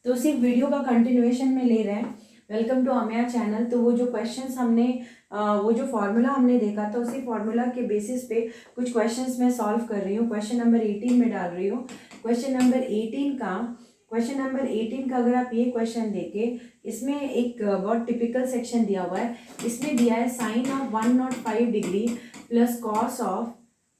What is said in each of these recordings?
तो उसी वीडियो का कंटिन्यूएशन में ले रहे हैं। Welcome to Amaya channel. तो वो जो क्वेश्चंस हमने वो जो फार्मूला हमने देखा था उसी फार्मूला के बेसिस पे कुछ क्वेश्चंस मैं सॉल्व कर रही हूँ। क्वेश्चन नंबर 18 में डाल रही हूँ। क्वेश्चन नंबर 18 का अगर आप ये क्वेश्चन देखे, इसमें एक बहुत टिपिकल सेक्शन दिया हुआ है। इसमें दिया है sine of 105 degree plus cos of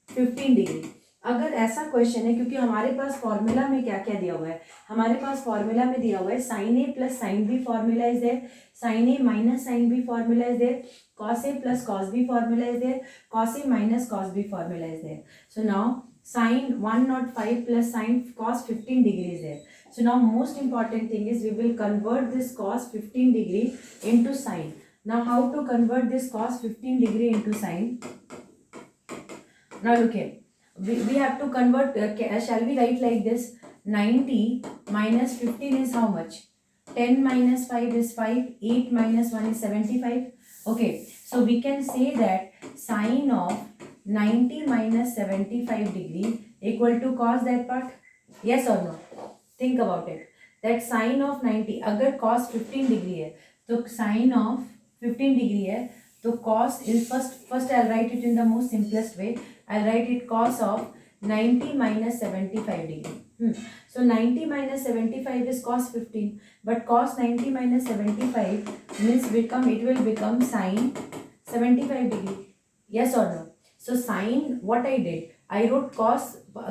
15 degree. अगर ऐसा क्वेश्चन है, क्योंकि हमारे पास फॉर्मूला में क्या क्या दिया हुआ है, हमारे पास फॉर्मूला में दिया हुआ है sine A plus sine B formula is there, sine A minus sine B formula is there, cos A plus cos B formula is there, cos A minus cos B formula is there. So now sin 105 plus sin cos 15 degree is there. So now most important thing is we will convert this cos 15 degree into sin. Now how to convert this cos 15 degree into sin? Now look here, we have to convert, shall we write like this, 90 minus 15 is how much? 10 minus 5 is 5, 8 minus 1 is 75. Okay, so we can say that sine of 90 minus 75 degree equal to cos that part. Yes or no? Think about it. That sine of 90, अगर cos 15 degree है तो sine of 15 degree है तो cos is first I'll write it in the most simplest way. I'll write it cos of 90 minus 75 degree. So 90 minus 75 is cos 15, but cos 90 minus 75 means it will become sin 75 degree. Yes or no? So sin, what I did, I wrote cos,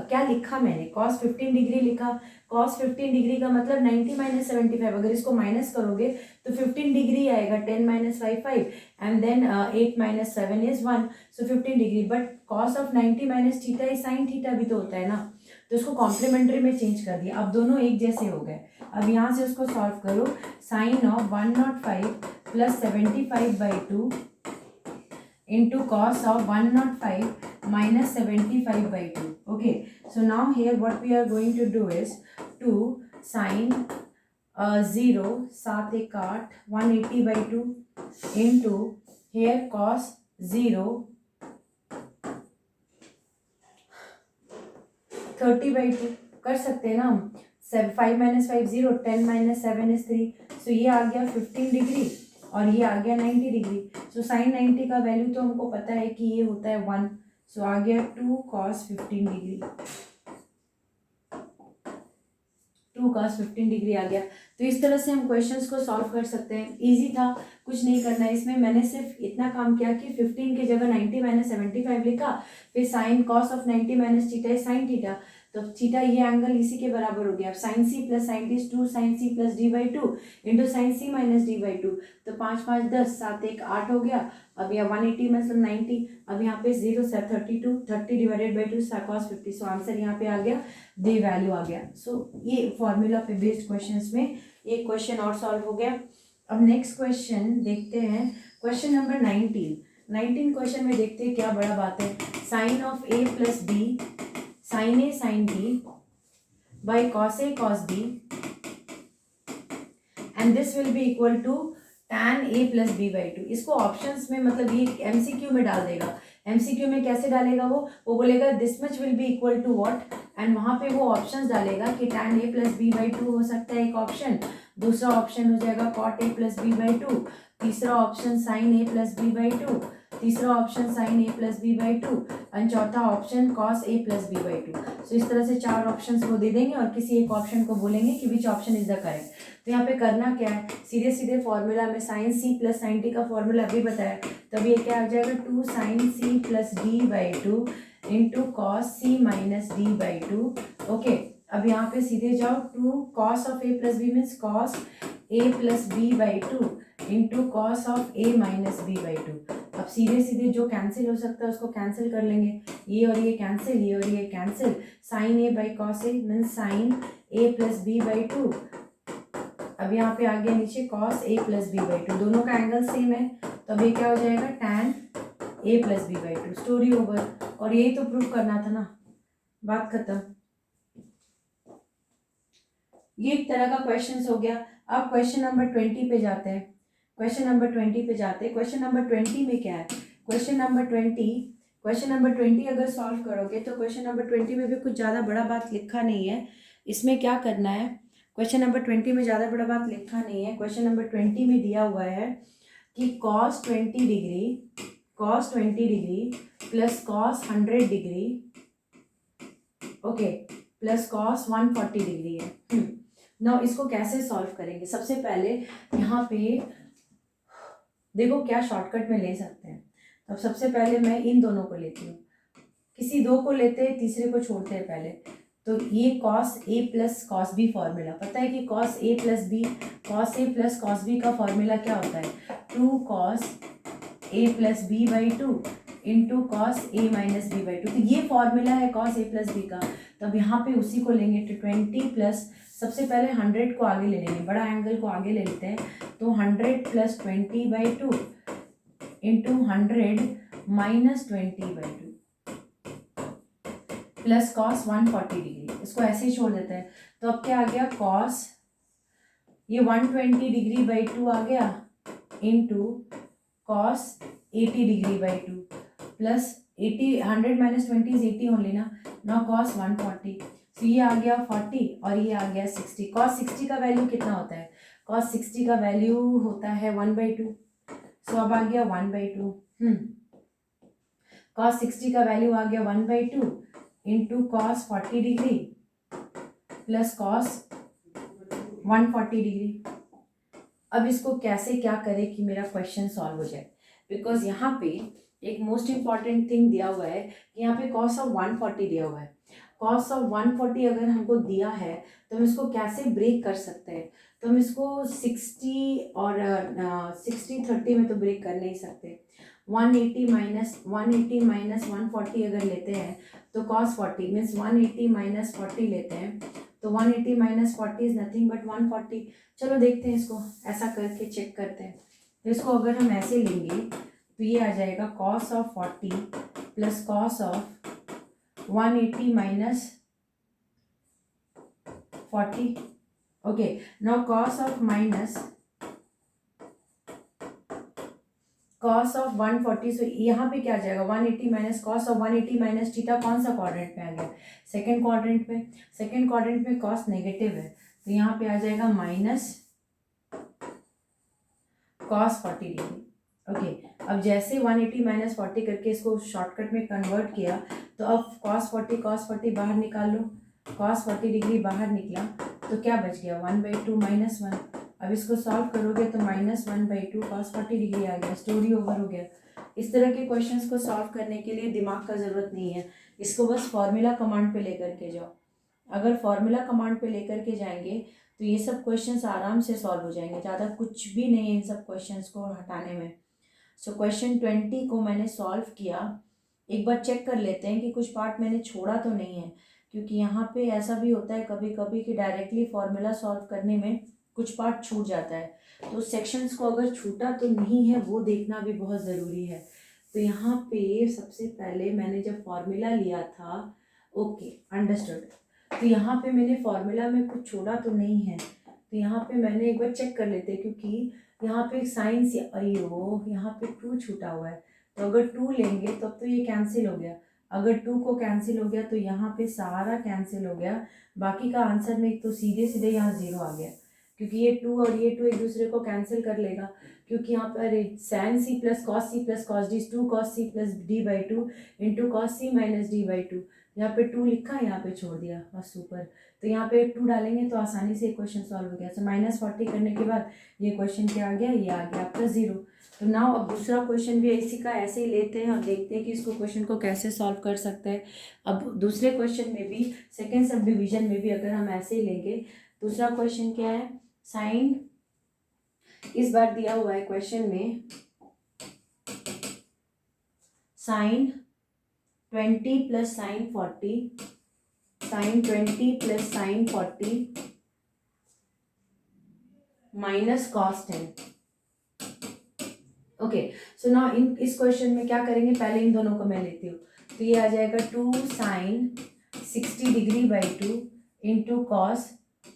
क्या लिखा मैंने, cos 15 degree लिखा। cos 15 degree का मतलब 90 minus 75, अगर इसको minus करोगे तो 15 डिग्री आएगा। 10 minus 5 5 and then 8 minus 7 is 1, so 15 degree. But cos of 90 minus theta is sine theta भी तो होता है ना, तो उसको कॉम्प्लीमेंट्री में चेंज कर दिया। अब दोनों एक जैसे हो गए। अब यहाँ से उसको सॉल्व करो। Sine of 105 plus 75/2 into cos of 105 minus 75/2. Okay, so now here what we are going to do is 2 sin 0 7 1 8 180/2 into here cos 0 30/2 कर सकते हैं ना हम। 5 माइनस 5 0, 10 माइनस 7 इज 3, सो ये आ गया 15 डिग्री और ये आ गया 90 डिग्री। सो साइन 90 का वैल्यू तो हमको पता है कि ये होता है 1, सो आ गया 2 cos 15 डिग्री। 2 cos 15 डिग्री आ गया। तो इस तरह से हम क्वेश्चंस को सॉल्व कर सकते हैं। इजी था, कुछ नहीं करना है इसमें। मैंने सिर्फ इतना काम किया कि 15 की जगह 90 माइनस 75 लिखा, फिर sine cos of 90 minus theta is sine theta, तो थीटा ये एंगल इसी के बराबर हो गया। Sine C plus sine D 2 sine C plus d/2 into sine C minus d/2, तो 5 5 10 7 1 8 हो गया। अब यहाँ 180 मतलब 90, अब यहाँ पे 0 से 32, 30 divided by 2 cos 50, so answer यहाँ पे आ गया, द वैल्यू आ गया। सो ये फॉर्मूला पे बेस्ड क्वेश्चंस में एक क्वेश्चन और सॉल्व हो गया। अब नेक्स्ट क्वेश्चन देखते हैं, क्वेश्चन नंबर 19 क्वेश्चन में देखते हैं क्या बड़ा बात है। Sine of a plus B sine A sine B by cos A cos B and this will be equal to tan a plus b/2। इसको ऑप्शंस में मतलब ये एमसीक्यू में डाल देगा। एमसीक्यू में कैसे डालेगा वो बोलेगा this much will be equal to what, and वहाँ पे वो ऑप्शंस डालेगा कि tan a प्लस b/2 हो सकता है एक ऑप्शन, दूसरा ऑप्शन हो जाएगा cot a प्लस b/2, तीसरा option sin a plus b/2, तीसरा option sin a plus b/2 and चौथा option cos a plus b/2। So इस तरह से 4 ऑप्शंस वो दे देंगे और किसी एक ऑप्शन को बोलेंगे कि which option is the correct. तो यहाँ पे करना क्या है, सीधे सीधे फॉर्मूला में sine C plus sine T का फॉर्मूला अभी बताया, तब ये क्या आ जाएगा 2 sin c plus d/2 into cos C minus d/2। Okay, अब यहाँ पे सीधे जाओ, 2 cos of a plus B means cos a plus b/2 into cos of a minus b/2। अब सीधे सीधे जो कैंसिल हो सकता है उसको कैंसिल कर लेंगे, ये और ये कैंसिल, ये और ये cancel. Sine A by cos A means sine a plus b/2। अब यहाँ पे आ गया नीचे cos a प्लस b/2, दोनों का एंगल सेम है, तो अब ये क्या हो जाएगा tan a plus b/2। Story over, और यही तो प्रूफ करना था ना, बात खत्म। ये एक तरह का क्वेश्चन हो गया। अब क्वेश्चन नंबर 20 पे जाते हैं। क्वेश्चन नंबर 20 में क्या है, क्वेश्चन नंबर 20 अगर सॉल्व करोगे तो क्वेश्चन नंबर 20 में भी कुछ ज़्यादा बड़ा बात लिखा नहीं है। इसमें क्या करना है, क्वेश्चन नंबर 20 में ज़्यादा बड़ा बात लिखा नहीं है। क्वेश्चन नंबर 20 में दिया हुआ है कि cos 20 degree plus cos 100 degree, okay, plus cos 140 degree है। नाउ इसको कैसे सॉल्व करेंगे? सबसे पहले यहाँ पे देखो क्या शॉर्टकट में ले सकते हैं। अब सबसे पहले मैं इन दोनों को लेती हूँ, किसी दो को लेते हैं, तीसरे को छोड़ते हैं पहले। तो ये cos a plus cos b formula पता है कि cos a plus cos b का फॉर्मूला क्या होता है? 2 cos a plus b by 2 into cos a minus b by 2। तो ये फॉर्मूला है cos a प्लस b का। तो अब यहाँ पे उसी को लेंगे, तो 20 प्लस, सबसे पहले 100 को आगे ले लेंगे, बड़ा एंगल को आगे ले लेते हैं। तो 100 plus 20 by 2 into 100 minus 20 by 2 plus cos 140 degree. इसको ऐसे ही छोड़ देते हैं। तो अब क्या आ गया? cos ये 120 डिग्री बाई 2 आ गया into cos 80 degree by 2 plus 80, 100 minus 20 is 80 only ना। नाउ cos 140, तो ये आ गया 40 और ये आ गया 60। cos 60 का वैल्यू कितना होता है? cos 60 का वैल्यू होता है 1/2। सो अब आ गया 1/2। cos 60 का वैल्यू आ गया 1/2 into cos 40 degree plus cos 140 degree. अब इसको कैसे क्या करें कि मेरा क्वेश्चन सॉल्व हो जाए? बिकॉज यहाँ पे एक मोस्ट इंपॉर्टेंट थिंग दिया हुआ है कि यहाँ पे cos ऑफ 140 दिया हुआ है। cos ऑफ 140 अगर हमको दिया है तो हम इसको कैसे ब्रेक कर सकते हैं? तो हम इसको 60 और 60/30 में तो ब्रेक कर नहीं सकते। 180 माइनस 140 अगर लेते हैं तो cos 40 मीन्स 180 माइनस 40 लेते हैं, तो 180 माइनस 40 इज नथिंग बट 140। चलो देखते हैं इसको, ऐसा करके चेक करते हैं। तो इसको अगर हम ऐसे लेंगे तो ये आ जाएगा cos of 40 plus cos of 180 minus 40। Okay, now cos of minus cos of 140, सो यहाँ पे क्या आ जाएगा? 180 minus cos of 180 minus theta कौन सा क्वाड्रेंट में आ गया? सेकेंड क्वाड्रेंट में। सेकेंड क्वाड्रेंट में cos नेगेटिव है तो यहाँ पे आ जाएगा माइनस cos 40 डिग्री। ओके, अब जैसे 180 माइनस 40 करके इसको शॉर्टकट में कन्वर्ट किया तो अब cos 40 बाहर निकाल लो, cos 40 डिग्री बाहर निकला तो क्या बच गया? 1/2 माइनस 1। अब इसको सॉल्व करोगे तो माइनस 1/2 cos 40 डिग्री आ गया, स्टोरी ओवर हो गया। इस तरह के क्वेश्चंस को सॉल्व करने के लिए दिमाग का ज़रूरत नहीं है, इसको बस फॉर्मूला कमांड पे लेकर के जाओ। अगर फॉर्मूला कमांड पे लेकर के जाएंगे तो ये सब क्वेश्चंस आराम से सॉल्व हो जाएंगे, ज़्यादा कुछ भी नहीं है इन सब क्वेश्चंस को हटाने में। सो क्वेश्चन 20 को मैंने सॉल्व किया। एक बार चेक कर लेते हैं कि कुछ पार्ट मैंने छोड़ा तो नहीं है, क्योंकि यहाँ पे ऐसा भी होता है कभी कभी कि डायरेक्टली फॉर्मूला सॉल्व करने में कुछ पार्ट छूट जाता है। तो सेक्शंस को अगर छूटा तो नहीं है वो देखना भी बहुत ज़रूरी है। तो यहाँ पे सबसे पहले मैंने जब फॉर्मूला लिया था, ओके अंडरस्टूड, तो यहाँ पे मैंने फॉर्मूला में कुछ छोड़ा तो नहीं है। तो यहाँ पे मैंने एक बार चेक कर लेते हैं, क्योंकि यहाँ पे साइंस, अयो यहाँ पे 2 छूटा हुआ है, तो अगर 2 लेंगे तब तो ये कैंसिल हो गया। अगर 2 को कैंसिल हो गया तो यहाँ पे सारा कैंसिल हो गया, बाकी का आंसर में एक तो सीधे सीधे यहाँ 0 आ गया, क्योंकि ये 2 और ये 2 एक दूसरे को कैंसिल कर लेगा। क्योंकि यहाँ पर sin c plus cos c plus cos d 2 cos c plus d/2 into cos c minus d/2। यहाँ पे 2 लिखा है, यहाँ पे छोड़ दिया, बस ऊपर। तो यहाँ पे 2 डालेंगे तो आसानी से क्वेश्चन सॉल्व हो गया। तो -40 करने के बाद ये क्वेश्चन क्या आ गया? ये आ गया आपका 0। तो नाउ अब दूसरा क्वेश्चन भी इसी का ऐसे ही लेते हैं और देखते हैं कि इसको क्वेश्चन को कैसे सॉल्व कर सकते हैं। अब दूसरे क्वेश्चन में भी, सेकेंड सब डिवीजन में भी अगर हम ऐसे ही लेंगे, दूसरा क्वेश्चन क्या है? साइन, इस बार दिया हुआ है क्वेश्चन में sine 20 plus sine 40, sine 20 plus sine 40 minus cos 10। Okay, so now इस क्वेश्चन में क्या करेंगे? पहले इन दोनों को मैं लेती हूँ, तो ये आ जाएगा 2 sine 60 degree by 2 into cos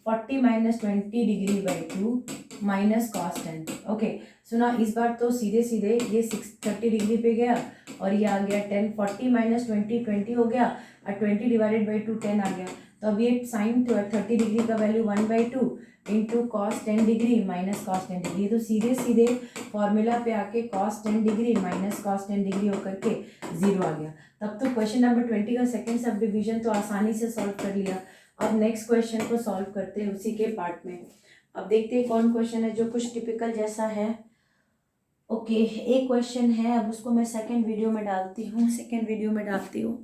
40 minus 20 degree by 2 minus cos 10। Okay, so ना इस बार तो सीधे सीधे ये 30 डिग्री पे गया और ये आ गया 10, 40 माइनस 20 20 हो गया और 20 डिवाइडेड बाई 2 10 आ गया। तो अब ये साइन 30 डिग्री का value 1/2 into cos 10 degree minus cos 10 degree, तो सीधे सीधे फॉर्मूला पे आके cos 10 degree minus cos 10 degree होकर के 0 आ गया। तब तो क्वेश्चन नंबर 20 का सेकेंड सब डिविजन तो आसानी से सॉल्व कर लिया। अब नेक्स्ट क्वेश्चन को सॉल्व करते हैं उसी के पार्ट में। अब देखते हैं कौन क्वेश्चन है जो कुछ टिपिकल जैसा है। ओके, एक क्वेश्चन है, अब उसको मैं सेकेंड वीडियो में डालती हूँ।